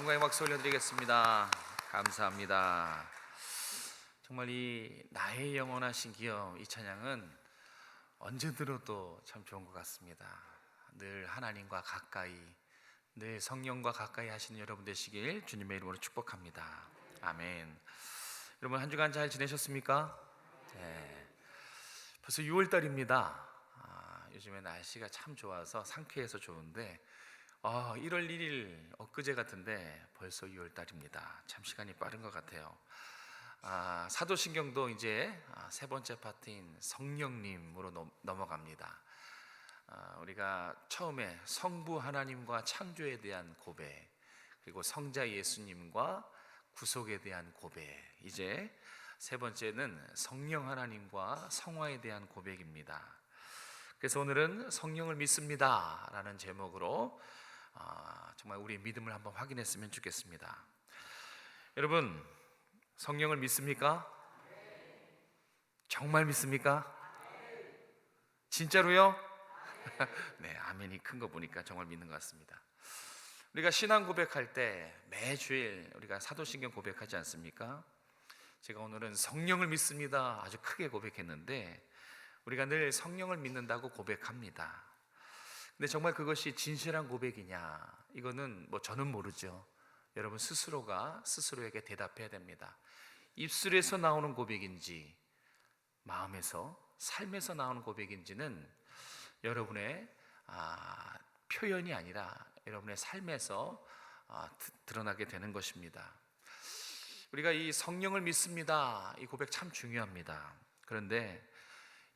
영광의 박수 올려드리겠습니다. 감사합니다. 정말 이 나의 영원하신 기업, 이 찬양은 언제 들어도 참 좋은 것 같습니다. 늘 하나님과 가까이, 늘 성령과 가까이 하시는 여러분 되시길 주님의 이름으로 축복합니다. 아멘. 여러분 한 주간 잘 지내셨습니까? 네. 벌써 6월달입니다. 요즘에 날씨가 참 좋아서 상쾌해서 좋은데 1월 1일 엊그제 같은데 벌써 6월달입니다. 참 시간이 빠른 것 같아요. 사도신경도 이제 세 번째 파트인 성령님으로 넘어갑니다. 우리가 처음에 성부 하나님과 창조에 대한 고백, 그리고 성자 예수님과 구속에 대한 고백, 이제 세 번째는 성령 하나님과 성화에 대한 고백입니다. 그래서 오늘은 성령을 믿습니다 라는 제목으로 정말 우리의 믿음을 한번 확인했으면 좋겠습니다. 여러분, 성령을 믿습니까? 정말 믿습니까? 진짜로요? 네, 아멘이 큰 거 보니까 정말 믿는 것 같습니다. 우리가 신앙 고백할 때 매주일 우리가 사도신경 고백하지 않습니까? 제가 오늘은 성령을 믿습니다 아주 크게 고백했는데, 우리가 늘 성령을 믿는다고 고백합니다. 근데 정말 그것이 진실한 고백이냐, 이거는 저는 모르죠. 여러분 스스로가 스스로에게 대답해야 됩니다. 입술에서 나오는 고백인지 마음에서, 삶에서 나오는 고백인지는 여러분의 표현이 아니라 여러분의 삶에서 드러나게 되는 것입니다. 우리가 이 성령을 믿습니다, 이 고백 참 중요합니다. 그런데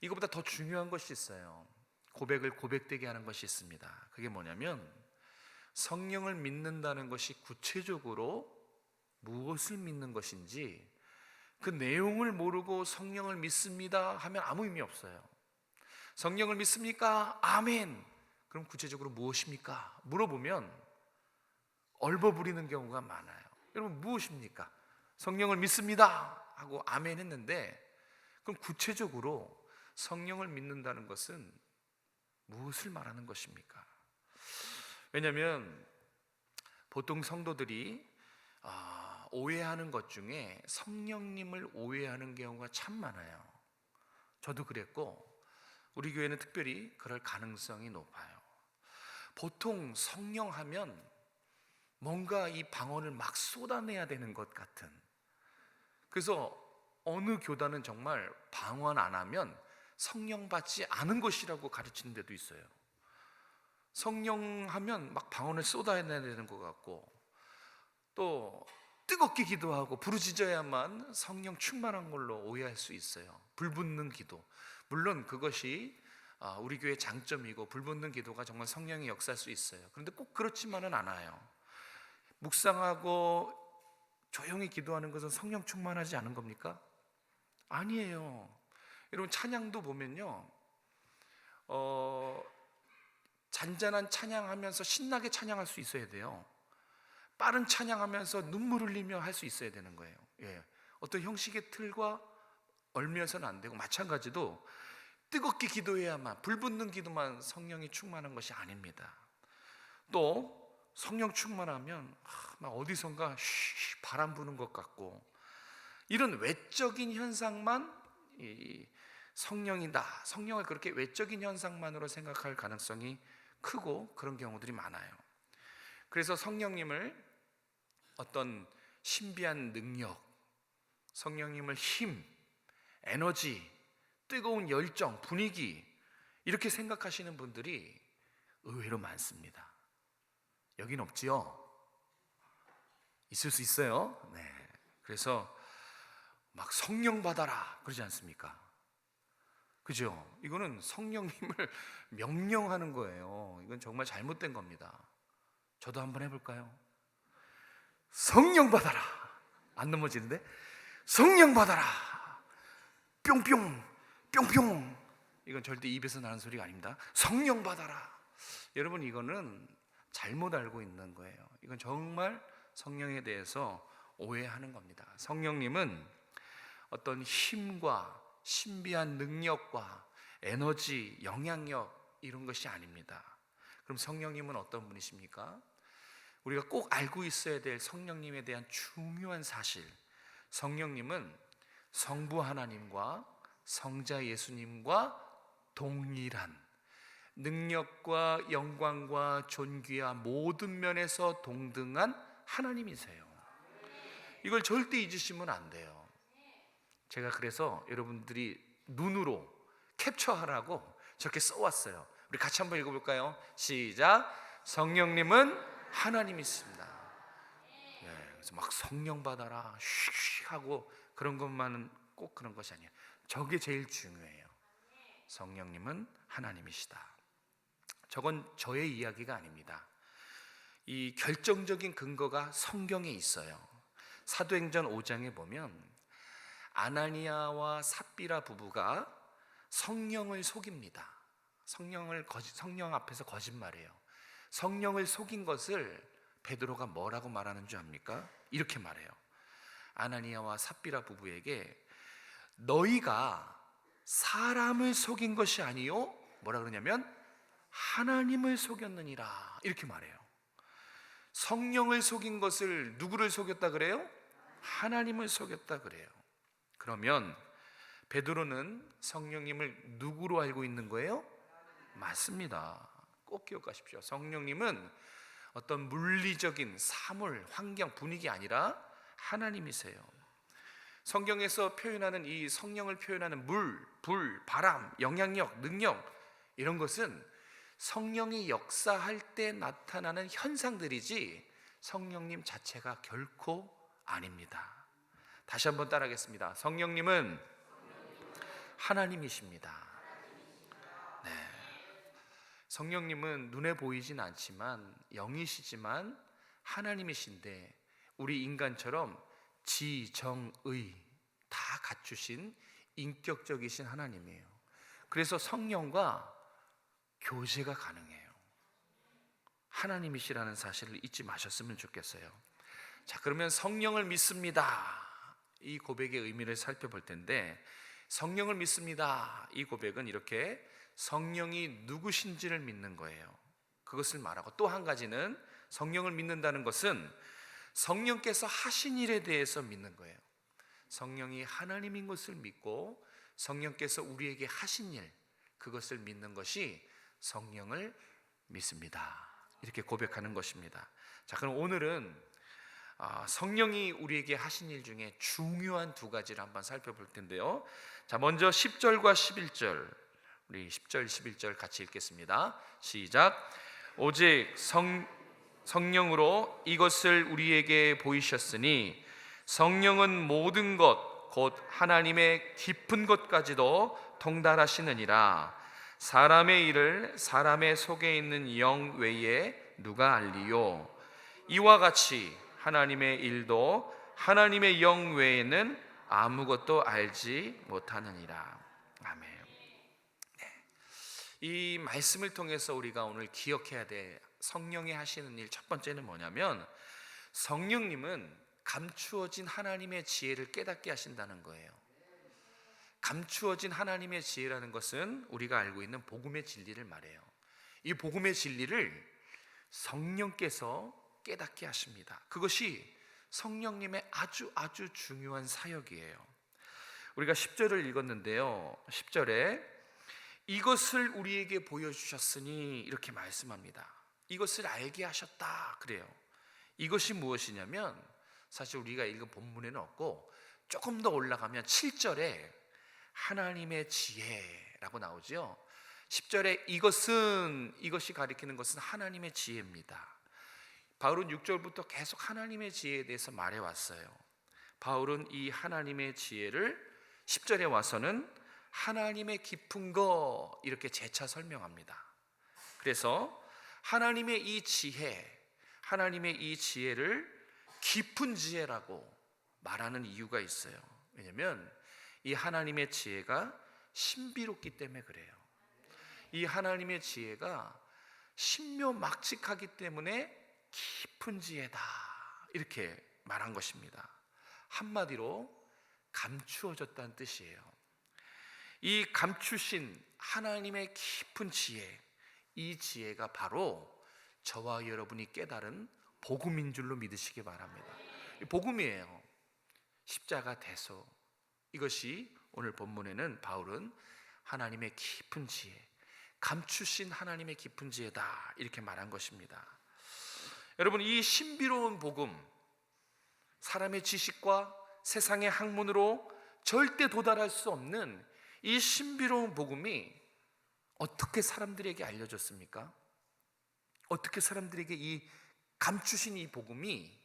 이것보다 더 중요한 것이 있어요. 고백을 고백되게 하는 것이 있습니다. 그게 뭐냐면, 성령을 믿는다는 것이 구체적으로 무엇을 믿는 것인지, 그 내용을 모르고 성령을 믿습니다 하면 아무 의미 없어요. 성령을 믿습니까? 아멘. 그럼 구체적으로 무엇입니까? 물어보면 얼버무리는 경우가 많아요. 여러분 무엇입니까? 성령을 믿습니다 하고 아멘 했는데, 그럼 구체적으로 성령을 믿는다는 것은 무엇을 말하는 것입니까? 왜냐하면 보통 성도들이 오해하는 것 중에 성령님을 오해하는 경우가 참 많아요. 저도 그랬고 우리 교회는 특별히 그럴 가능성이 높아요. 보통 성령 하면 뭔가 이 방언을 막 쏟아내야 되는 것 같은, 그래서 어느 교단은 정말 방언 안 하면 성령 받지 않은 것이라고 가르치는 데도 있어요. 성령 하면 막 방언을 쏟아내야 되는 것 같고, 또 뜨겁게 기도하고 부르짖어야만 성령 충만한 걸로 오해할 수 있어요. 불붙는 기도, 물론 그것이 우리 교회의 장점이고 불붙는 기도가 정말 성령의 역사일 수 있어요. 그런데 꼭 그렇지만은 않아요. 묵상하고 조용히 기도하는 것은 성령 충만하지 않은 겁니까? 아니에요. 여러분 찬양도 보면요, 잔잔한 찬양하면서 신나게 찬양할 수 있어야 돼요. 빠른 찬양하면서 눈물 흘리며 할 수 있어야 되는 거예요. 어떤 형식의 틀과 얽매여서는 안 되고, 마찬가지로 뜨겁게 기도해야만, 불붙는 기도만 성령이 충만한 것이 아닙니다. 또 성령 충만하면 막 어디선가 바람 부는 것 같고, 이런 외적인 현상만 성령이다, 성령을 그렇게 외적인 현상만으로 생각할 가능성이 크고, 그런 경우들이 많아요. 그래서 성령님을 어떤 신비한 능력, 성령님을 힘, 에너지, 뜨거운 열정, 분위기, 이렇게 생각하시는 분들이 의외로 많습니다. 여긴 없지요? 있을 수 있어요. 네. 그래서 막 성령 받아라 그러지 않습니까? 그죠? 이거는 성령님을 명령하는 거예요. 이건 정말 잘못된 겁니다. 저도 한번 해볼까요? 성령 받아라. 안 넘어지는데? 성령 받아라. 뿅뿅 뿅뿅. 이건 절대 입에서 나는 소리가 아닙니다. 성령 받아라. 여러분 이거는 잘못 알고 있는 거예요. 이건 정말 성령에 대해서 오해하는 겁니다. 성령님은 어떤 힘과 신비한 능력과 에너지, 영향력, 이런 것이 아닙니다. 그럼 성령님은 어떤 분이십니까? 우리가 꼭 알고 있어야 될 성령님에 대한 중요한 사실, 성령님은 성부 하나님과 성자 예수님과 동일한 능력과 영광과 존귀와 모든 면에서 동등한 하나님이세요. 이걸 절대 잊으시면 안 돼요. 제가 그래서 여러분들이 눈으로 캡처하라고 저렇게 써왔어요. 우리 같이 한번 읽어볼까요? 시작. 성령님은 하나님이십니다. 그래서 막 성령 받아라 쉬쉬 하고 그런 것만은 꼭 그런 것이 아니에요. 저게 제일 중요해요. 성령님은 하나님이시다. 저건 저의 이야기가 아닙니다. 이 결정적인 근거가 성경에 있어요. 사도행전 5장에 보면 아나니아와 삽비라 부부가 성령을 속입니다. 성령 앞에서 거짓말해요. 성령을 속인 것을 베드로가 뭐라고 말하는 줄 압니까? 이렇게 말해요. 아나니아와 삽비라 부부에게 너희가 사람을 속인 것이 아니요 뭐라 그러냐면 하나님을 속였느니라 이렇게 말해요. 성령을 속인 것을 누구를 속였다 그래요? 하나님을 속였다 그래요. 그러면 베드로는 성령님을 누구로 알고 있는 거예요? 맞습니다. 꼭 기억하십시오. 성령님은 어떤 물리적인 사물, 환경, 분위기 아니라 하나님이세요. 성경에서 표현하는 이 성령을 표현하는 물, 불, 바람, 영향력, 능력 이런 것은 성령이 역사할 때 나타나는 현상들이지 성령님 자체가 결코 아닙니다. 다시 한번 따라하겠습니다. 성령님은 하나님이십니다. 네. 성령님은 눈에 보이진 않지만 영이시지만 하나님이신데 우리 인간처럼 지, 정, 의 다 갖추신 인격적이신 하나님이에요. 그래서 성령과 교제가 가능해요. 하나님이시라는 사실을 잊지 마셨으면 좋겠어요. 자, 그러면 성령을 믿습니다. 이 고백의 의미를 살펴볼 텐데 성령을 믿습니다. 이 고백은 이렇게 성령이 누구신지를 믿는 거예요. 그것을 말하고 또 한 가지는 성령을 믿는다는 것은 성령께서 하신 일에 대해서 믿는 거예요. 성령이 하나님인 것을 믿고 성령께서 우리에게 하신 일 그것을 믿는 것이 성령을 믿습니다. 이렇게 고백하는 것입니다. 자, 그럼 오늘은 성령이 우리에게 하신 일 중에 중요한 두 가지를 한번 살펴볼 텐데요. 자, 먼저 10절과 11절 우리 10절 11절 같이 읽겠습니다. 시작. 오직 성령으로 이것을 우리에게 보이셨으니 성령은 모든 것 곧 하나님의 깊은 것까지도 통달하시느니라. 사람의 일을 사람의 속에 있는 영 외에 누가 알리요? 이와 같이 하나님의 일도 하나님의 영 외에는 아무것도 알지 못하느니라. 아멘. 네. 이 말씀을 통해서 우리가 오늘 기억해야 될 성령이 하시는 일 첫 번째는 뭐냐면 성령님은 감추어진 하나님의 지혜를 깨닫게 하신다는 거예요. 감추어진 하나님의 지혜라는 것은 우리가 알고 있는 복음의 진리를 말해요. 이 복음의 진리를 성령께서 깨닫게 하십니다. 그것이 성령님의 아주 중요한 사역이에요. 우리가 10절을 읽었는데요. 10절에 이것을 우리에게 보여주셨으니 이렇게 말씀합니다. 이것을 알게 하셨다 그래요. 이것이 무엇이냐면 사실 우리가 읽은 본문에는 없고 조금 더 올라가면 7절에 하나님의 지혜라고 나오죠. 10절에 이것이 가리키는 것은 하나님의 지혜입니다. 바울은 6절부터 계속 하나님의 지혜에 대해서 말해왔어요. 바울은 이 하나님의 지혜를 10절에 와서는 하나님의 깊은 거 이렇게 재차 설명합니다. 그래서 하나님의 이 지혜를 깊은 지혜라고 말하는 이유가 있어요. 왜냐하면 이 하나님의 지혜가 신비롭기 때문에 그래요. 이 하나님의 지혜가 신묘막측하기 때문에 깊은 지혜다 이렇게 말한 것입니다. 한마디로 감추어졌다는 뜻이에요. 이 감추신 하나님의 깊은 지혜, 이 지혜가 바로 저와 여러분이 깨달은 복음인 줄로 믿으시기 바랍니다. 복음이에요. 십자가 대소. 이것이 오늘 본문에는 바울은 하나님의 깊은 지혜, 감추신 하나님의 깊은 지혜다 이렇게 말한 것입니다. 여러분, 이 신비로운 복음, 사람의 지식과 세상의 학문으로 절대 도달할 수 없는 이 신비로운 복음이 어떻게 사람들에게 알려졌습니까? 어떻게 사람들에게 이 감추신 이 복음이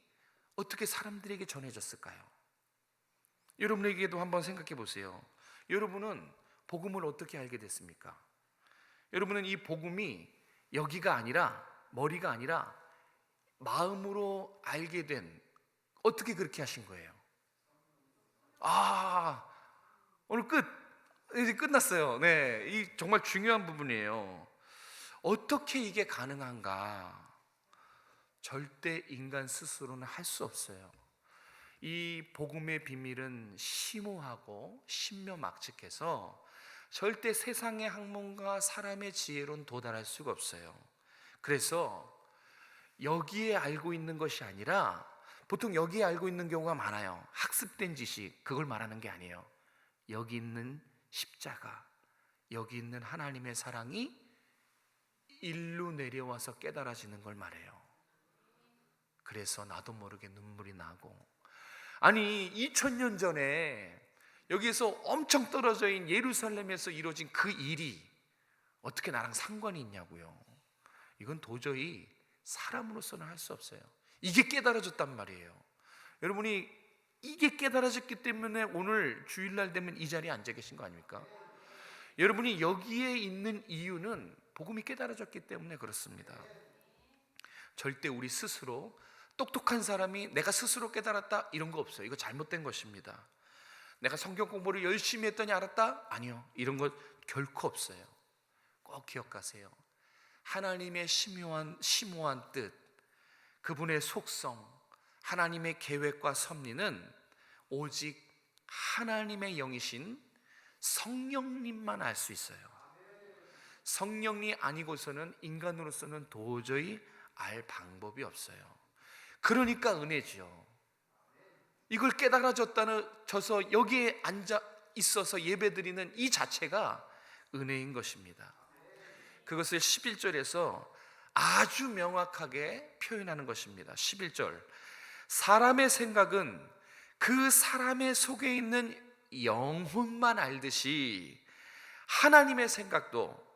어떻게 사람들에게 전해졌을까요? 여러분에게도 한번 생각해 보세요. 여러분은 복음을 어떻게 알게 됐습니까? 여러분은 이 복음이 여기가 아니라, 머리가 아니라 마음으로 알게 된, 어떻게 그렇게 하신 거예요? 오늘 이제 끝났어요. 네, 이 정말 중요한 부분이에요. 어떻게 이게 가능한가? 절대 인간 스스로는 할 수 없어요. 이 복음의 비밀은 심오하고 신묘막측해서 절대 세상의 학문과 사람의 지혜로는 도달할 수가 없어요. 그래서 여기에 알고 있는 것이 아니라, 보통 여기에 알고 있는 경우가 많아요. 학습된 지식, 그걸 말하는 게 아니에요. 여기 있는 십자가, 여기 있는 하나님의 사랑이 일로 내려와서 깨달아지는 걸 말해요. 그래서 나도 모르게 눈물이 나고, 아니 2000년 전에 여기에서 엄청 떨어져 있는 예루살렘에서 이루어진 그 일이 어떻게 나랑 상관이 있냐고요. 이건 도저히 사람으로서는 할 수 없어요. 이게 깨달아졌단 말이에요. 여러분이 이게 깨달아졌기 때문에 오늘 주일날 되면 이 자리에 앉아 계신 거 아닙니까? 여러분이 여기에 있는 이유는 복음이 깨달아졌기 때문에 그렇습니다. 절대 우리 스스로, 똑똑한 사람이 내가 스스로 깨달았다 이런 거 없어요. 이거 잘못된 것입니다. 내가 성경 공부를 열심히 했더니 알았다? 아니요, 이런 것 결코 없어요. 꼭 기억하세요. 하나님의 심오한 뜻, 그분의 속성, 하나님의 계획과 섭리는 오직 하나님의 영이신 성령님만 알 수 있어요. 성령이 아니고서는 인간으로서는 도저히 알 방법이 없어요. 그러니까 은혜지요. 이걸 깨달아져서 여기에 앉아 있어서 예배드리는 이 자체가 은혜인 것입니다. 그것을 11절에서 아주 명확하게 표현하는 것입니다. 11절, 사람의 생각은 그 사람의 속에 있는 영혼만 알듯이 하나님의 생각도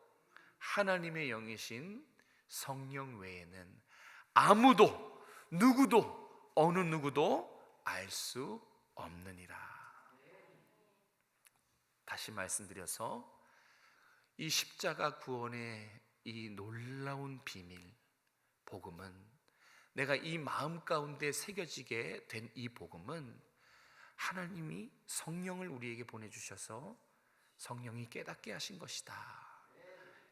하나님의 영이신 성령 외에는 아무도, 누구도, 어느 누구도 알 수 없느니라. 다시 말씀드려서 이 십자가 구원의 이 놀라운 비밀, 복음은, 내가 이 마음 가운데 새겨지게 된 이 복음은 하나님이 성령을 우리에게 보내주셔서 성령이 깨닫게 하신 것이다,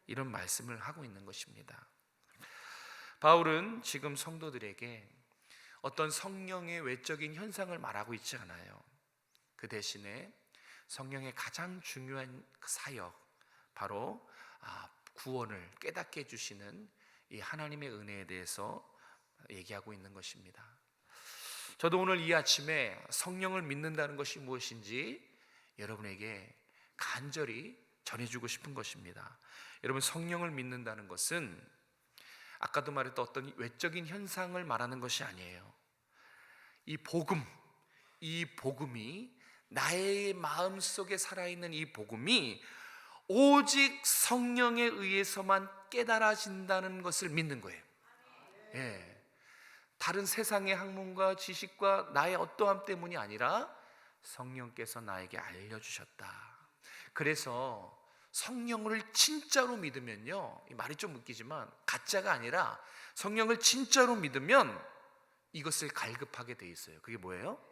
이런 말씀을 하고 있는 것입니다. 바울은 지금 성도들에게 어떤 성령의 외적인 현상을 말하고 있지 않아요. 그 대신에 성령의 가장 중요한 사역, 바로 구원을 깨닫게 해주시는 이 하나님의 은혜에 대해서 얘기하고 있는 것입니다. 저도 오늘 이 아침에 성령을 믿는다는 것이 무엇인지 여러분에게 간절히 전해주고 싶은 것입니다. 여러분, 성령을 믿는다는 것은 아까도 말했던 어떤 외적인 현상을 말하는 것이 아니에요. 이 복음이, 나의 마음속에 살아있는 이 복음이 오직 성령에 의해서만 깨달아진다는 것을 믿는 거예요. 예. 다른 세상의 학문과 지식과 나의 어떠함 때문이 아니라 성령께서 나에게 알려주셨다. 그래서 성령을 진짜로 믿으면요, 이 말이 좀 웃기지만 가짜가 아니라 성령을 진짜로 믿으면 이것을 갈급하게 돼 있어요. 그게 뭐예요?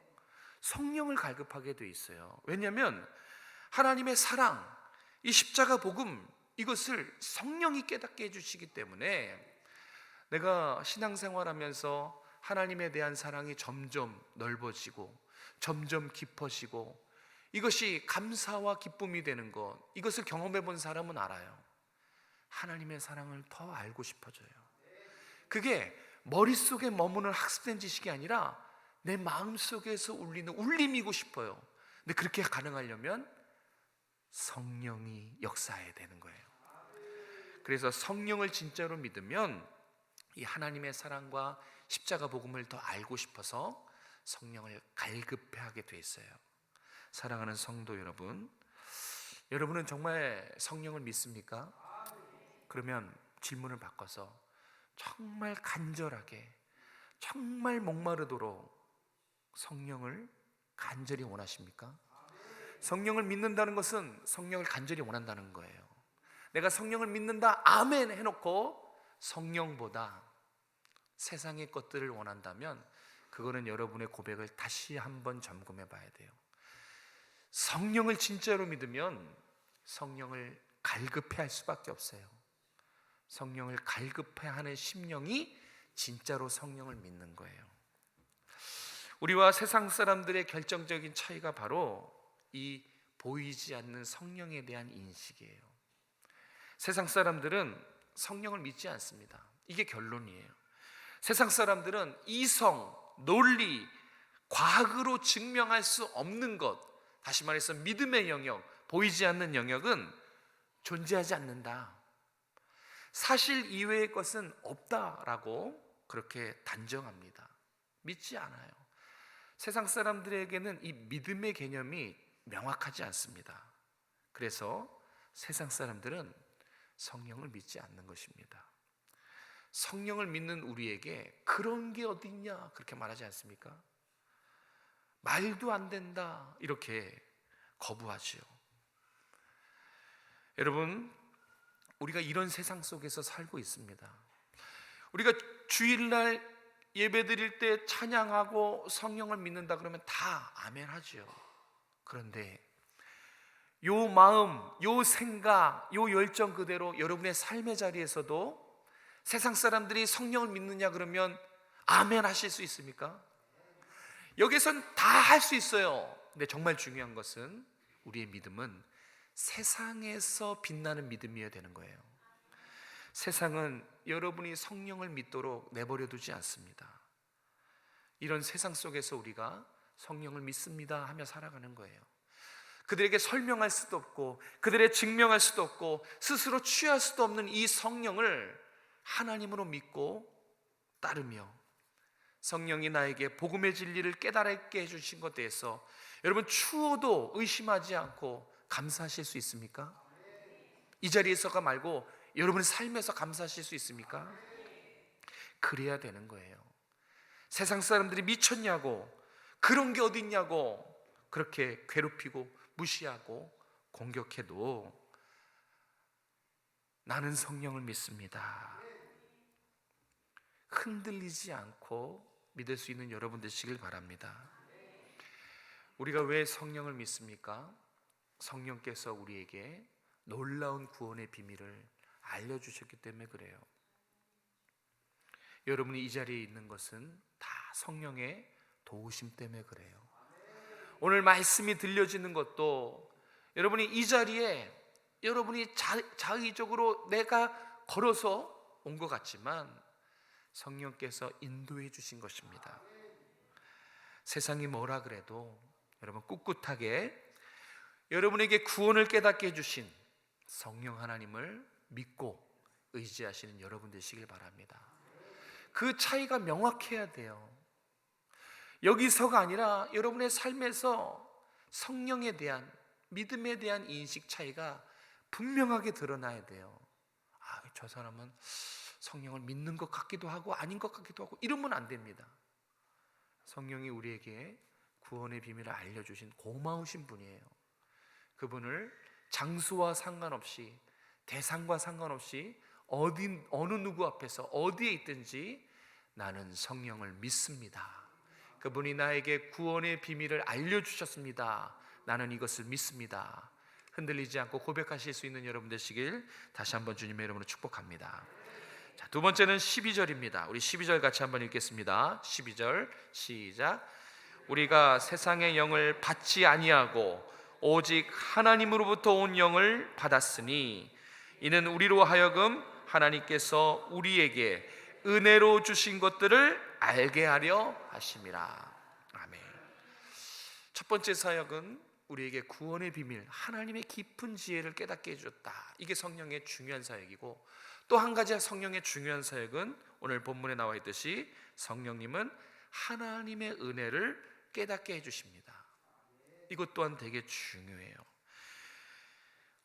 성령을 갈급하게 돼 있어요. 왜냐하면 하나님의 사랑, 이 십자가 복음, 이것을 성령이 깨닫게 해주시기 때문에 내가 신앙생활하면서 하나님에 대한 사랑이 점점 넓어지고 점점 깊어지고 이것이 감사와 기쁨이 되는 것, 이것을 경험해 본 사람은 알아요. 하나님의 사랑을 더 알고 싶어져요. 그게 머릿속에 머무는 학습된 지식이 아니라 내 마음속에서 울리는 울림이고 싶어요. 근데 그렇게 가능하려면 성령이 역사해야 되는 거예요. 그래서 성령을 진짜로 믿으면 이 하나님의 사랑과 십자가 복음을 더 알고 싶어서 성령을 갈급해하게 돼 있어요. 사랑하는 성도 여러분, 여러분은 정말 성령을 믿습니까? 그러면 질문을 바꿔서 정말 간절하게, 정말 목마르도록 성령을 간절히 원하십니까? 성령을 믿는다는 것은 성령을 간절히 원한다는 거예요. 내가 성령을 믿는다 아멘 해놓고 성령보다 세상의 것들을 원한다면 그거는 여러분의 고백을 다시 한번 점검해 봐야 돼요. 성령을 진짜로 믿으면 성령을 갈급해할 수밖에 없어요. 성령을 갈급해하는 심령이 진짜로 성령을 믿는 거예요. 우리와 세상 사람들의 결정적인 차이가 바로 이 보이지 않는 성령에 대한 인식이에요. 세상 사람들은 성령을 믿지 않습니다. 이게 결론이에요. 세상 사람들은 이성, 논리, 과학으로 증명할 수 없는 것, 다시 말해서 믿음의 영역, 보이지 않는 영역은 존재하지 않는다. 사실 이외의 것은 없다라고 그렇게 단정합니다. 믿지 않아요. 세상 사람들에게는 이 믿음의 개념이 명확하지 않습니다. 그래서 세상 사람들은 성령을 믿지 않는 것입니다. 성령을 믿는 우리에게 그런 게 어딨냐 그렇게 말하지 않습니까? 말도 안 된다 이렇게 거부하지요. 여러분, 우리가 이런 세상 속에서 살고 있습니다. 우리가 주일날 예배 드릴 때 찬양하고 성령을 믿는다 그러면 다 아멘 하죠. 그런데 요 마음, 요 생각, 요 열정 그대로 여러분의 삶의 자리에서도 세상 사람들이 성령을 믿느냐 그러면 아멘 하실 수 있습니까? 여기선 다 할 수 있어요. 근데 정말 중요한 것은 우리의 믿음은 세상에서 빛나는 믿음이어야 되는 거예요. 세상은 여러분이 성령을 믿도록 내버려 두지 않습니다. 이런 세상 속에서 우리가 성령을 믿습니다 하며 살아가는 거예요. 그들에게 설명할 수도 없고 그들에게 증명할 수도 없고 스스로 취할 수도 없는 이 성령을 하나님으로 믿고 따르며 성령이 나에게 복음의 진리를 깨달게 해주신 것에 대해서 여러분 추워도 의심하지 않고 감사하실 수 있습니까? 이 자리에서가 말고 여러분의 삶에서 감사하실 수 있습니까? 그래야 되는 거예요. 세상 사람들이 미쳤냐고, 그런 게 어딨냐고 그렇게 괴롭히고 무시하고 공격해도 나는 성령을 믿습니다. 흔들리지 않고 믿을 수 있는 여러분 되시길 바랍니다. 우리가 왜 성령을 믿습니까? 성령께서 우리에게 놀라운 구원의 비밀을 알려주셨기 때문에 그래요. 여러분이 이 자리에 있는 것은 다 성령의 도우심 때문에 그래요. 오늘 말씀이 들려지는 것도 여러분이 이 자리에 여러분이 자의적으로 내가 걸어서 온 것 같지만 성령께서 인도해 주신 것입니다. 세상이 뭐라 그래도 여러분 꿋꿋하게 여러분에게 구원을 깨닫게 해주신 성령 하나님을 믿고 의지하시는 여러분 되시길 바랍니다. 그 차이가 명확해야 돼요. 여기서가 아니라 여러분의 삶에서 성령에 대한 믿음에 대한 인식 차이가 분명하게 드러나야 돼요. 아, 저 사람은 성령을 믿는 것 같기도 하고 아닌 것 같기도 하고 이러면 안 됩니다. 성령이 우리에게 구원의 비밀을 알려주신 고마우신 분이에요. 그분을 장소와 상관없이 대상과 상관없이 어느 누구 앞에서 어디에 있든지 나는 성령을 믿습니다. 그분이 나에게 구원의 비밀을 알려주셨습니다. 나는 이것을 믿습니다. 흔들리지 않고 고백하실 수 있는 여러분 되시길 다시 한번 주님의 이름으로 축복합니다. 자, 두 번째는 12절입니다. 우리 12절 같이 한번 읽겠습니다. 12절 시작. 우리가 세상의 영을 받지 아니하고 오직 하나님으로부터 온 영을 받았으니 이는 우리로 하여금 하나님께서 우리에게 은혜로 주신 것들을 알게 하려 하심이라. 아멘. 첫 번째 사역은 우리에게 구원의 비밀, 하나님의 깊은 지혜를 깨닫게 해줬다. 이게 성령의 중요한 사역이고, 또 한 가지 성령의 중요한 사역은 오늘 본문에 나와 있듯이 성령님은 하나님의 은혜를 깨닫게 해주십니다. 이것 또한 되게 중요해요.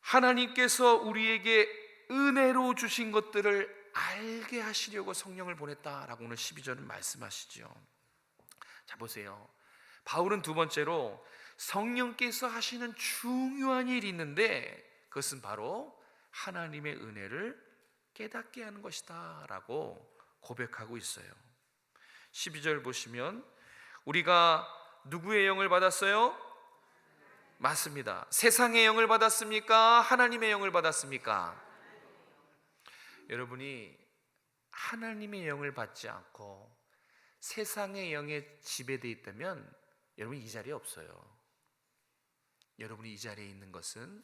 하나님께서 우리에게 은혜로 주신 것들을 알게 하시려고 성령을 보냈다라고 오늘 12절은 말씀하시죠. 자, 보세요. 바울은 두 번째로 성령께서 하시는 중요한 일이 있는데 그것은 바로 하나님의 은혜를 깨닫게 하는 것이다 라고 고백하고 있어요. 12절 보시면 우리가 누구의 영을 받았어요? 맞습니다. 세상의 영을 받았습니까? 하나님의 영을 받았습니까? 여러분이 하나님의 영을 받지 않고 세상의 영에 지배되어 있다면 여러분 이 자리에 없어요. 여러분이 이 자리에 있는 것은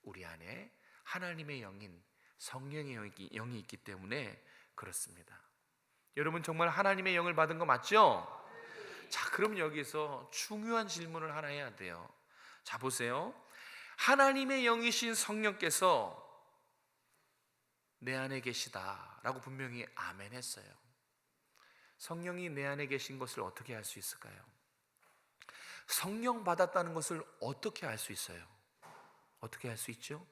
우리 안에 하나님의 영인 성령의 영이 있기 때문에 그렇습니다. 여러분 정말 하나님의 영을 받은 거 맞죠? 자, 그럼 여기서 중요한 질문을 하나 해야 돼요. 자, 보세요. 하나님의 영이신 성령께서 내 안에 계시다라고 분명히 아멘 했어요. 성령이 내 안에 계신 것을 어떻게 알 수 있을까요? 성령 받았다는 것을 어떻게 알 수 있어요? 어떻게 알 수 있죠?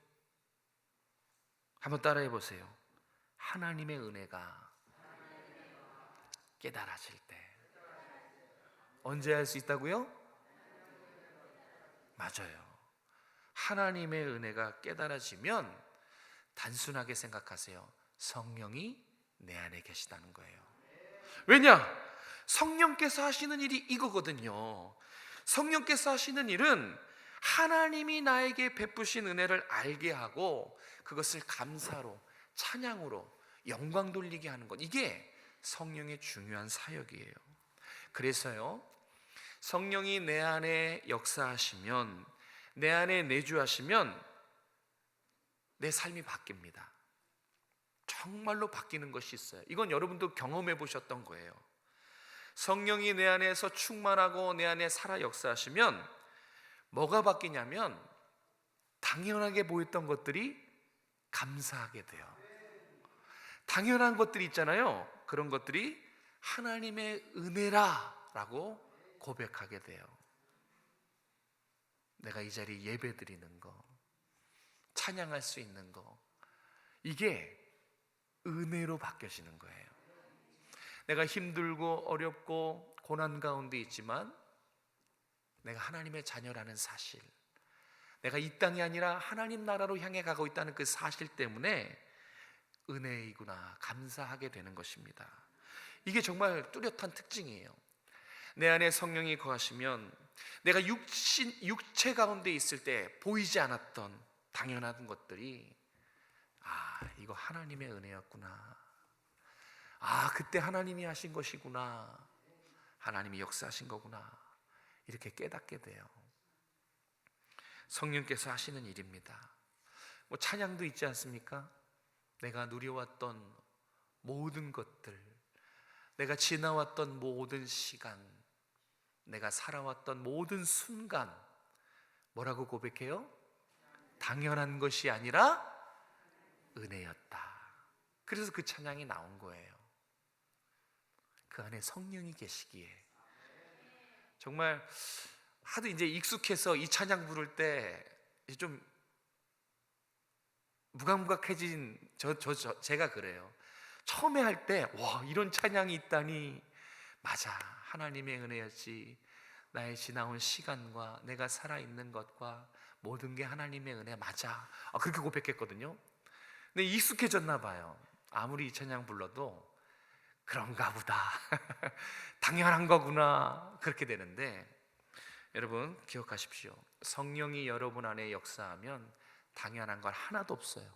한번 따라해 보세요. 하나님의 은혜가 깨달아질 때. 언제 알 수 있다고요? 맞아요. 하나님의 은혜가 깨달아지면 단순하게 생각하세요. 성령이 내 안에 계시다는 거예요. 왜냐? 성령께서 하시는 일이 이거거든요. 성령께서 하시는 일은 하나님이 나에게 베푸신 은혜를 알게 하고 그것을 감사로, 찬양으로 영광 돌리게 하는 것, 이게 성령의 중요한 사역이에요. 그래서요, 성령이 내 안에 역사하시면, 내 안에 내주하시면 내 삶이 바뀝니다. 정말로 바뀌는 것이 있어요. 이건 여러분도 경험해 보셨던 거예요. 성령이 내 안에서 충만하고 내 안에 살아 역사하시면 뭐가 바뀌냐면 당연하게 보였던 것들이 감사하게 돼요. 당연한 것들이 있잖아요. 그런 것들이 하나님의 은혜라 라고 고백하게 돼요. 내가 이 자리에 예배 드리는 거, 찬양할 수 있는 거, 이게 은혜로 바뀌어지는 거예요. 내가 힘들고 어렵고 고난 가운데 있지만 내가 하나님의 자녀라는 사실, 내가 이 땅이 아니라 하나님 나라로 향해 가고 있다는 그 사실 때문에 은혜이구나 감사하게 되는 것입니다. 이게 정말 뚜렷한 특징이에요. 내 안에 성령이 거하시면 내가 육체 가운데 있을 때 보이지 않았던 당연한 것들이 이거 하나님의 은혜였구나, 그때 하나님이 하신 것이구나, 하나님이 역사하신 거구나, 이렇게 깨닫게 돼요. 성령께서 하시는 일입니다. 찬양도 있지 않습니까? 내가 누려왔던 모든 것들, 내가 지나왔던 모든 시간, 내가 살아왔던 모든 순간, 뭐라고 고백해요? 당연한 것이 아니라 은혜였다. 그래서 그 찬양이 나온 거예요. 그 안에 성령이 계시기에. 정말 하도 이제 익숙해서 이 찬양 부를 때 좀 무감각해진 제가 그래요. 처음에 할 때 와, 이런 찬양이 있다니, 맞아, 하나님의 은혜였지. 나의 지나온 시간과 내가 살아있는 것과 모든 게 하나님의 은혜, 맞아. 그렇게 고백했거든요. 근데 익숙해졌나 봐요. 아무리 이 찬양 불러도 그런가 보다 당연한 거구나, 그렇게 되는데, 여러분 기억하십시오. 성령이 여러분 안에 역사하면 당연한 건 하나도 없어요.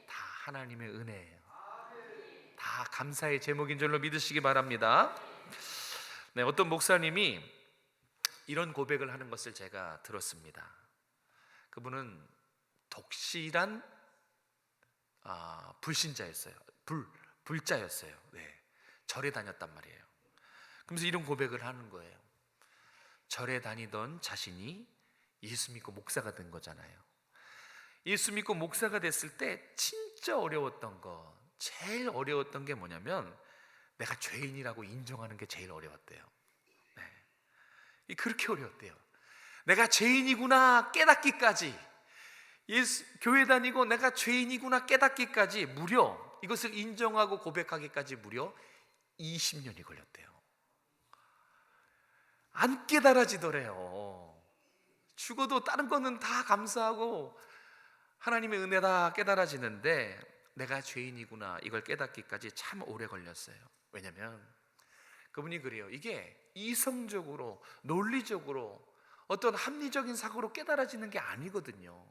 다 하나님의 은혜예요. 다 감사의 제목인 줄로 믿으시기 바랍니다. 네, 어떤 목사님이 이런 고백을 하는 것을 제가 들었습니다. 그분은 독실한 불신자였어요. 불자였어요. 네, 절에 다녔단 말이에요. 그러면서 이런 고백을 하는 거예요. 절에 다니던 자신이 예수 믿고 목사가 된 거잖아요. 예수 믿고 목사가 됐을 때 진짜 어려웠던 거, 제일 어려웠던 게 뭐냐면 내가 죄인이라고 인정하는 게 제일 어려웠대요. 네. 그렇게 어려웠대요. 내가 죄인이구나 깨닫기까지, 교회 다니고 내가 죄인이구나 깨닫기까지 무려 이것을 인정하고 고백하기까지 무려 20년이 걸렸대요. 안 깨달아지더래요. 죽어도 다른 거는 다 감사하고 하나님의 은혜다 깨달아지는데 내가 죄인이구나 이걸 깨닫기까지 참 오래 걸렸어요. 왜냐면 그분이 그래요. 이게 이성적으로 논리적으로 어떤 합리적인 사고로 깨달아지는 게 아니거든요.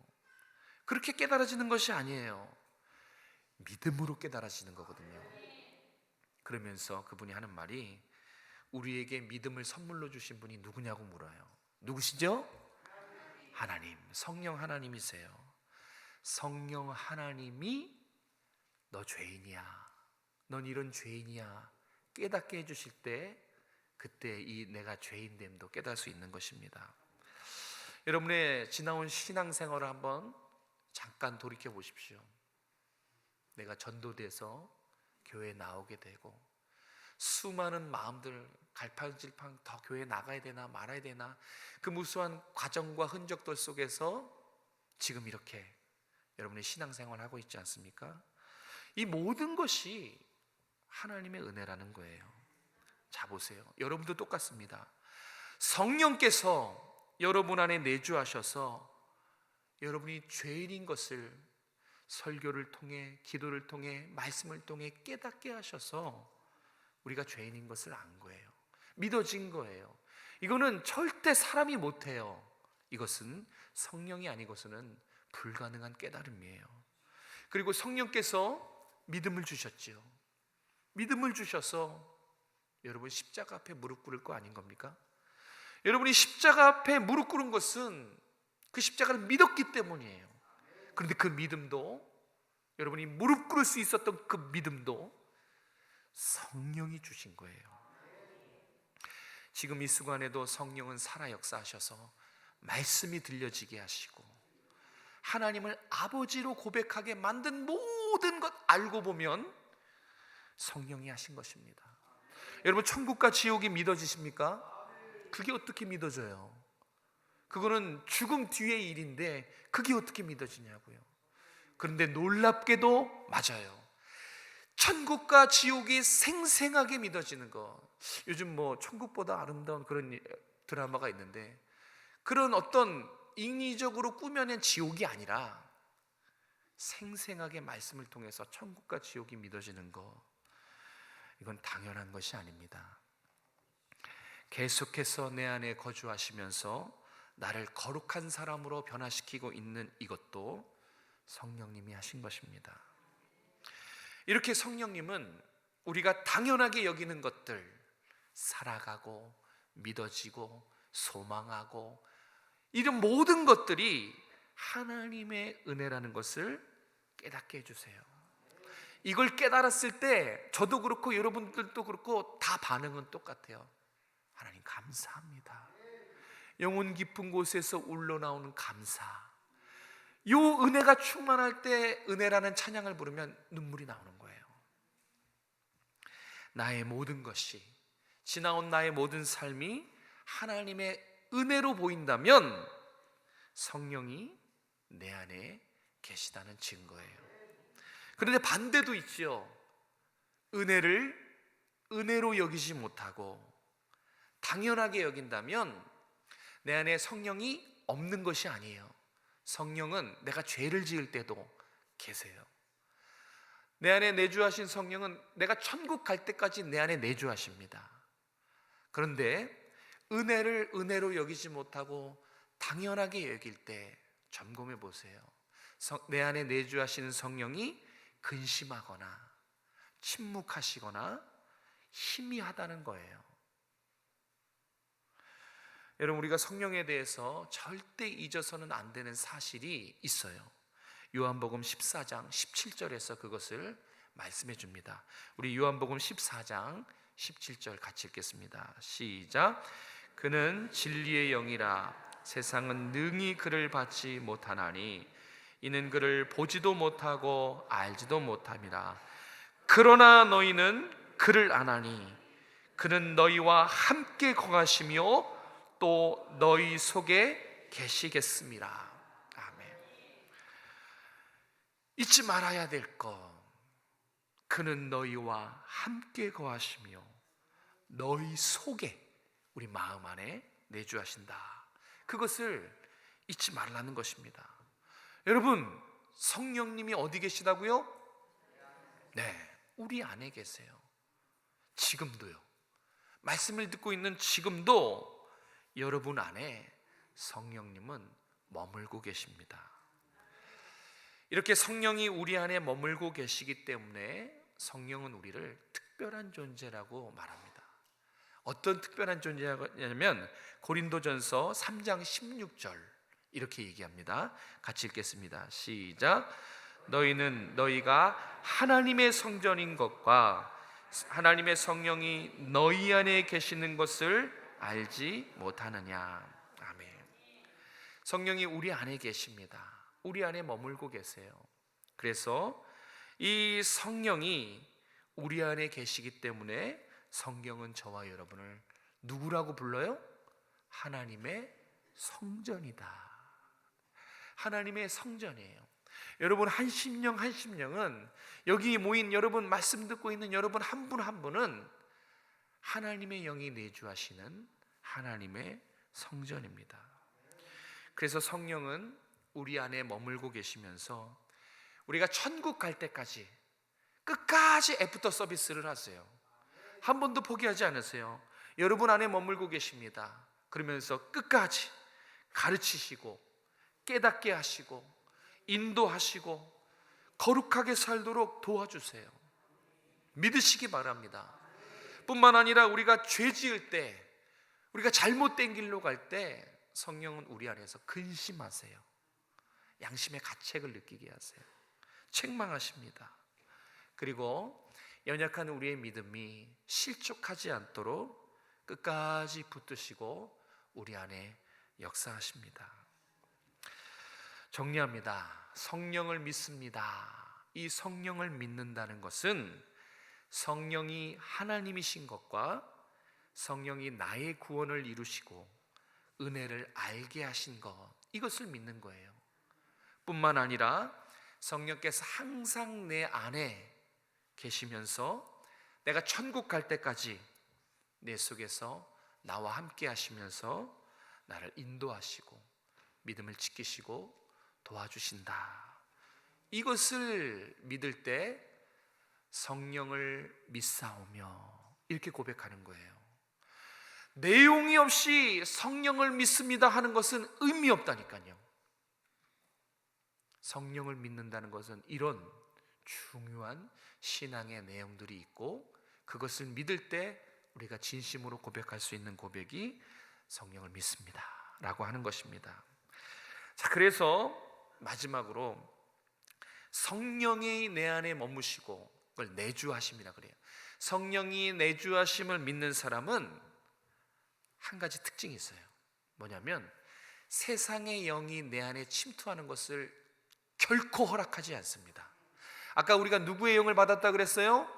그렇게 깨달아지는 것이 아니에요. 믿음으로 깨달아지는 거거든요. 그러면서 그분이 하는 말이 우리에게 믿음을 선물로 주신 분이 누구냐고 물어요. 누구시죠? 하나님, 성령 하나님이세요. 성령 하나님이 너 죄인이야, 넌 이런 죄인이야 깨닫게 해주실 때 그때 이 내가 죄인됨도 깨달을 수 있는 것입니다. 여러분의 지나온 신앙생활을 한번 잠깐 돌이켜 보십시오. 내가 전도돼서 교회에 나오게 되고 수많은 마음들 갈팡질팡 더 교회에 나가야 되나 말아야 되나 그 무수한 과정과 흔적들 속에서 지금 이렇게 여러분의 신앙생활을 하고 있지 않습니까? 이 모든 것이 하나님의 은혜라는 거예요. 자 보세요. 여러분도 똑같습니다. 성령께서 여러분 안에 내주하셔서 여러분이 죄인인 것을 설교를 통해 기도를 통해 말씀을 통해 깨닫게 하셔서 우리가 죄인인 것을 안 거예요. 믿어진 거예요. 이거는 절대 사람이 못해요. 이것은 성령이 아니고서는 불가능한 깨달음이에요. 그리고 성령께서 믿음을 주셨지요. 믿음을 주셔서 여러분 십자가 앞에 무릎 꿇을 거 아닌 겁니까? 여러분이 십자가 앞에 무릎 꿇은 것은 그 십자가를 믿었기 때문이에요. 그런데 그 믿음도 여러분이 무릎 꿇을 수 있었던 그 믿음도 성령이 주신 거예요. 지금 이 순간에도 성령은 살아 역사하셔서 말씀이 들려지게 하시고 하나님을 아버지로 고백하게 만든 모든 것 알고 보면 성령이 하신 것입니다. 여러분 천국과 지옥이 믿어지십니까? 그게 어떻게 믿어져요? 그거는 죽음 뒤의 일인데 그게 어떻게 믿어지냐고요. 그런데 놀랍게도 맞아요. 천국과 지옥이 생생하게 믿어지는 것. 요즘 뭐 천국보다 아름다운 그런 드라마가 있는데 그런 어떤 인위적으로 꾸며낸 지옥이 아니라 생생하게 말씀을 통해서 천국과 지옥이 믿어지는 것, 이건 당연한 것이 아닙니다. 계속해서 내 안에 거주하시면서 나를 거룩한 사람으로 변화시키고 있는 이것도 성령님이 하신 것입니다. 이렇게 성령님은 우리가 당연하게 여기는 것들, 살아가고 믿어지고 소망하고 이런 모든 것들이 하나님의 은혜라는 것을 깨닫게 해주세요. 이걸 깨달았을 때 저도 그렇고 여러분들도 그렇고 다 반응은 똑같아요. 하나님 감사합니다. 영혼 깊은 곳에서 울러나오는 감사. 이 은혜가 충만할 때 은혜라는 찬양을 부르면 눈물이 나오는 거예요. 나의 모든 것이, 지나온 나의 모든 삶이 하나님의 은혜로 보인다면 성령이 내 안에 계시다는 증거예요. 그런데 반대도 있죠. 은혜를 은혜로 여기지 못하고 당연하게 여긴다면 내 안에 성령이 없는 것이 아니에요. 성령은 내가 죄를 지을 때도 계세요. 내 안에 내주하신 성령은 내가 천국 갈 때까지 내 안에 내주하십니다. 그런데 은혜를 은혜로 여기지 못하고 당연하게 여길 때 점검해 보세요. 내 안에 내주하시는 성령이 근심하거나 침묵하시거나 희미하다는 거예요. 여러분, 우리가 성령에 대해서 절대 잊어서는 안 되는 사실이 있어요. 요한복음 14장 17절에서 그것을 말씀해 줍니다. 우리 요한복음 14장 17절 같이 읽겠습니다. 시작. 그는 진리의 영이라 세상은 능히 그를 받지 못하나니 이는 그를 보지도 못하고 알지도 못함이라. 그러나 너희는 그를 아나니 그는 너희와 함께 거하시며 또 너희 속에 계시겠습니다. 아멘. 잊지 말아야 될 것, 그는 너희와 함께 거하시며 너희 속에, 우리 마음 안에 내주하신다. 그것을 잊지 말라는 것입니다. 여러분, 성령님이 어디 계시다고요? 네, 우리 안에 계세요. 지금도요. 말씀을 듣고 있는 지금도 여러분 안에 성령님은 머물고 계십니다. 이렇게 성령이 우리 안에 머물고 계시기 때문에 성령은 우리를 특별한 존재라고 말합니다. 어떤 특별한 존재냐면 고린도전서 3장 16절 이렇게 얘기합니다. 같이 읽겠습니다. 시작. 너희가 하나님의 성전인 것과 하나님의 성령이 너희 안에 계시는 것을 알지 못하느냐. 아멘. 성령이 우리 안에 계십니다. 우리 안에 머물고 계세요. 그래서 이 성령이 우리 안에 계시기 때문에 성경은 저와 여러분을 누구라고 불러요? 하나님의 성전이다. 하나님의 성전이에요. 여러분, 한 심령은 여기 모인 여러분, 말씀 듣고 있는 여러분 한 분 한 분은 하나님의 영이 내주하시는 하나님의 성전입니다. 그래서 성령은 우리 안에 머물고 계시면서 우리가 천국 갈 때까지 끝까지 애프터 서비스를 하세요. 한 번도 포기하지 않으세요. 여러분 안에 머물고 계십니다. 그러면서 끝까지 가르치시고 깨닫게 하시고 인도하시고 거룩하게 살도록 도와주세요. 믿으시기 바랍니다. 뿐만 아니라 우리가 죄 지을 때, 우리가 잘못된 길로 갈 때 성령은 우리 안에서 근심하세요. 양심의 가책을 느끼게 하세요. 책망하십니다. 그리고 연약한 우리의 믿음이 실족하지 않도록 끝까지 붙드시고 우리 안에 역사하십니다. 정리합니다. 성령을 믿습니다. 이 성령을 믿는다는 것은 성령이 하나님이신 것과 성령이 나의 구원을 이루시고 은혜를 알게 하신 것, 이것을 믿는 거예요. 뿐만 아니라 성령께서 항상 내 안에 계시면서 내가 천국 갈 때까지 내 속에서 나와 함께 하시면서 나를 인도하시고 믿음을 지키시고 도와주신다. 이것을 믿을 때 성령을 믿사오며 이렇게 고백하는 거예요. 내용이 없이 성령을 믿습니다 하는 것은 의미 없다니까요. 성령을 믿는다는 것은 이런 중요한 신앙의 내용들이 있고, 그것을 믿을 때 우리가 진심으로 고백할 수 있는 고백이 성령을 믿습니다 라고 하는 것입니다. 자, 그래서 마지막으로 성령이 내 안에 머무시고 그걸 내주하심이라 그래요. 성령이 내주하심을 믿는 사람은 한 가지 특징이 있어요. 뭐냐면 세상의 영이 내 안에 침투하는 것을 결코 허락하지 않습니다. 아까 우리가 누구의 영을 받았다 그랬어요?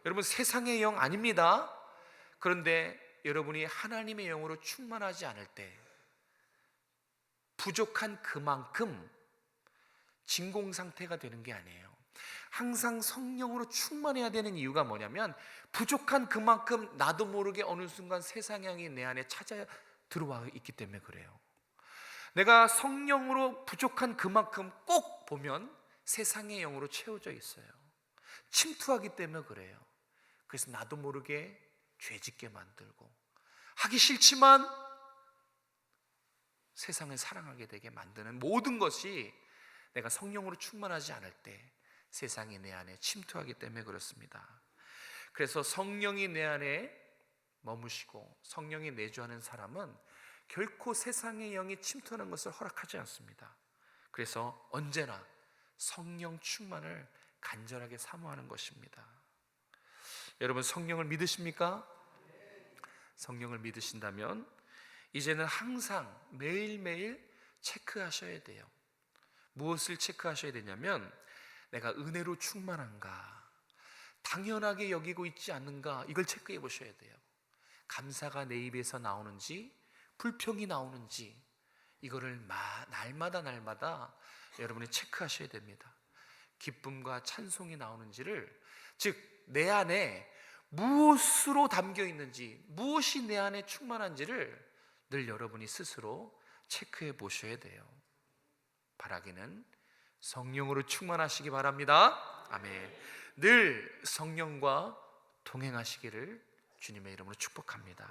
여러분, 세상의 영 아닙니다. 그런데 여러분이 하나님의 영으로 충만하지 않을 때 부족한 그만큼 진공 상태가 되는 게 아니에요. 항상 성령으로 충만해야 되는 이유가 뭐냐면 부족한 그만큼 나도 모르게 어느 순간 세상의 영이 내 안에 찾아 들어와 있기 때문에 그래요. 내가 성령으로 부족한 그만큼 꼭 보면 세상의 영으로 채워져 있어요. 침투하기 때문에 그래요. 그래서 나도 모르게 죄짓게 만들고 하기 싫지만 세상을 사랑하게 되게 만드는 모든 것이 내가 성령으로 충만하지 않을 때 세상이 내 안에 침투하기 때문에 그렇습니다. 그래서 성령이 내 안에 머무시고 성령이 내주하는 사람은 결코 세상의 영이 침투하는 것을 허락하지 않습니다. 그래서 언제나 성령 충만을 간절하게 사모하는 것입니다. 여러분, 성령을 믿으십니까? 성령을 믿으신다면 이제는 항상 매일매일 체크하셔야 돼요. 무엇을 체크하셔야 되냐면, 내가 은혜로 충만한가, 당연하게 여기고 있지 않는가, 이걸 체크해 보셔야 돼요. 감사가 내 입에서 나오는지 불평이 나오는지, 이거를 날마다 여러분이 체크하셔야 됩니다. 기쁨과 찬송이 나오는지를, 즉 내 안에 무엇으로 담겨 있는지, 무엇이 내 안에 충만한지를 늘 여러분이 스스로 체크해 보셔야 돼요. 바라기는 성령으로 충만하시기 바랍니다. 아멘. 늘 성령과 동행하시기를 주님의 이름으로 축복합니다.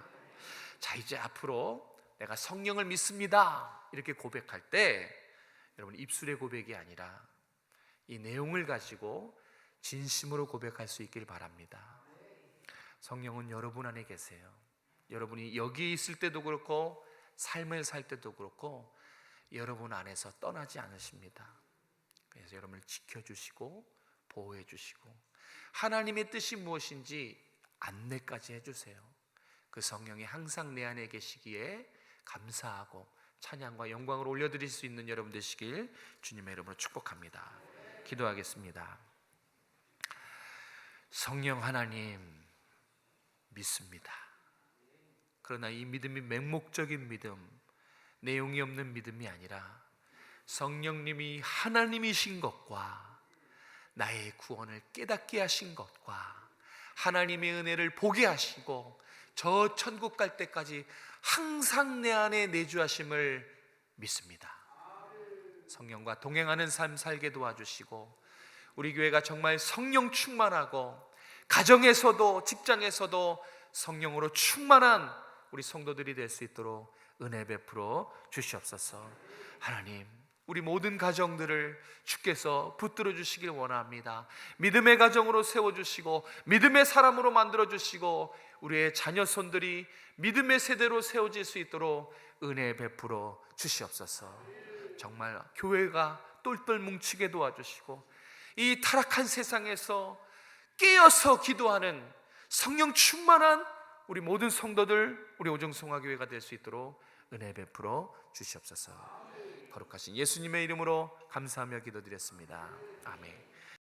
자, 이제 앞으로 내가 성령을 믿습니다 이렇게 고백할 때, 여러분 입술의 고백이 아니라 이 내용을 가지고 진심으로 고백할 수 있길 바랍니다. 성령은 여러분 안에 계세요. 여러분이 여기 있을 때도 그렇고 삶을 살 때도 그렇고 여러분 안에서 떠나지 않으십니다. 그래서 여러분을 지켜주시고 보호해 주시고 하나님의 뜻이 무엇인지 안내까지 해주세요. 그 성령이 항상 내 안에 계시기에 감사하고 찬양과 영광을 올려드릴 수 있는 여러분 되시길 주님의 이름으로 축복합니다. 기도하겠습니다. 성령 하나님 믿습니다. 그러나 이 믿음이 맹목적인 믿음, 내용이 없는 믿음이 아니라 성령님이 하나님이신 것과 나의 구원을 깨닫게 하신 것과 하나님의 은혜를 보게 하시고 저 천국 갈 때까지 항상 내 안에 내주하심을 믿습니다. 성령과 동행하는 삶 살게 도와주시고 우리 교회가 정말 성령 충만하고 가정에서도 직장에서도 성령으로 충만한 우리 성도들이 될 수 있도록 은혜 베풀어 주시옵소서. 하나님, 우리 모든 가정들을 주께서 붙들어 주시길 원합니다. 믿음의 가정으로 세워주시고 믿음의 사람으로 만들어주시고 우리의 자녀 손들이 믿음의 세대로 세워질 수 있도록 은혜 베풀어 주시옵소서. 정말 교회가 똘똘 뭉치게 도와주시고 이 타락한 세상에서 깨어서 기도하는 성령 충만한 우리 모든 성도들, 우리 오정성화교회가 될 수 있도록 은혜 베풀어 주시옵소서. 거룩하신 예수님의 이름으로 감사하며 기도드렸습니다. 아멘.